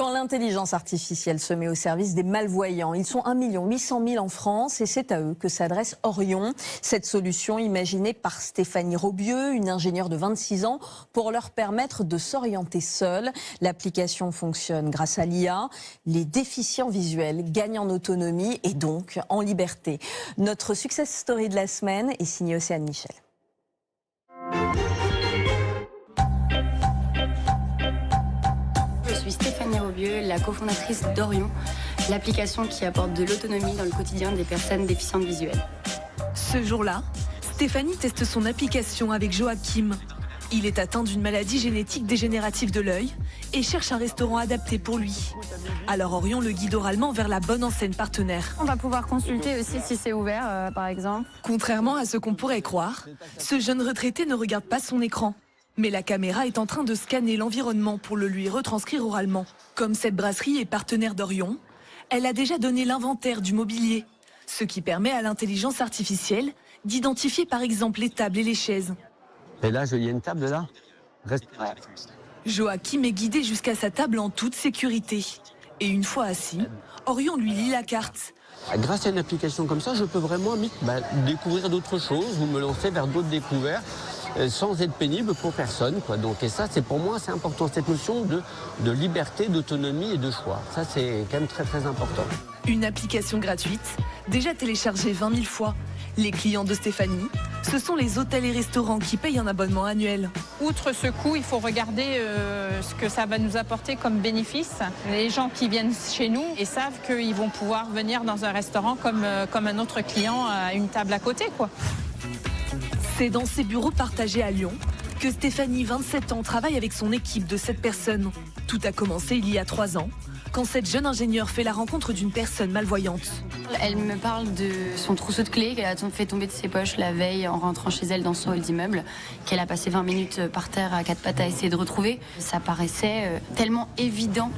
Quand l'intelligence artificielle se met au service des malvoyants, ils sont 1 800 000 en France et c'est à eux que s'adresse Orion. Cette solution imaginée par Stéphanie Robieux, une ingénieure de 26 ans, pour leur permettre de s'orienter seuls. L'application fonctionne grâce à l'IA. Les déficients visuels gagnent en autonomie et donc en liberté. Notre success story de la semaine est signé Océane Michel. Je suis Stéphanie Robieux, la cofondatrice d'Orion, l'application qui apporte de l'autonomie dans le quotidien des personnes déficientes visuelles. Ce jour-là, Stéphanie teste son application avec Joachim. Il est atteint d'une maladie génétique dégénérative de l'œil et cherche un restaurant adapté pour lui. Alors Orion le guide oralement vers la bonne enseigne partenaire. On va pouvoir consulter aussi si c'est ouvert, par exemple. Contrairement à ce qu'on pourrait croire, ce jeune retraité ne regarde pas son écran. Mais la caméra est en train de scanner l'environnement pour le lui retranscrire oralement. Comme cette brasserie est partenaire d'Orion, elle a déjà donné l'inventaire du mobilier, ce qui permet à l'intelligence artificielle d'identifier par exemple les tables et les chaises. Et là, il y a une table là. Joachim est guidé jusqu'à sa table en toute sécurité. Et une fois assis, Orion lui lit la carte. Grâce à une application comme ça, je peux vraiment découvrir d'autres choses, vous me lancez vers d'autres découvertes, sans être pénible pour personne, quoi. Donc, et ça, c'est pour moi, c'est important, cette notion de liberté, d'autonomie et de choix. Ça, c'est quand même très, très important. Une application gratuite, déjà téléchargée 20 000 fois. Les clients de Stéphanie, ce sont les hôtels et restaurants qui payent un abonnement annuel. Outre ce coût, il faut regarder ce que ça va nous apporter comme bénéfice. Les gens qui viennent chez nous et savent qu'ils vont pouvoir venir dans un restaurant comme un autre client à une table à côté, quoi. C'est dans ses bureaux partagés à Lyon que Stéphanie, 27 ans, travaille avec son équipe de 7 personnes. Tout a commencé il y a 3 ans, quand cette jeune ingénieure fait la rencontre d'une personne malvoyante. Elle me parle de son trousseau de clés qu'elle a fait tomber de ses poches la veille en rentrant chez elle dans son hall d'immeuble, qu'elle a passé 20 minutes par terre à 4 pattes à essayer de retrouver. Ça paraissait tellement évident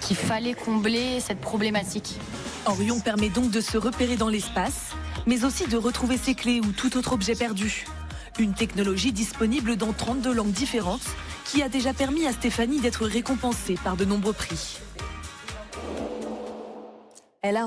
qu'il fallait combler cette problématique. Orion permet donc de se repérer dans l'espace, mais aussi de retrouver ses clés ou tout autre objet perdu. Une technologie disponible dans 32 langues différentes qui a déjà permis à Stéphanie d'être récompensée par de nombreux prix. Elle a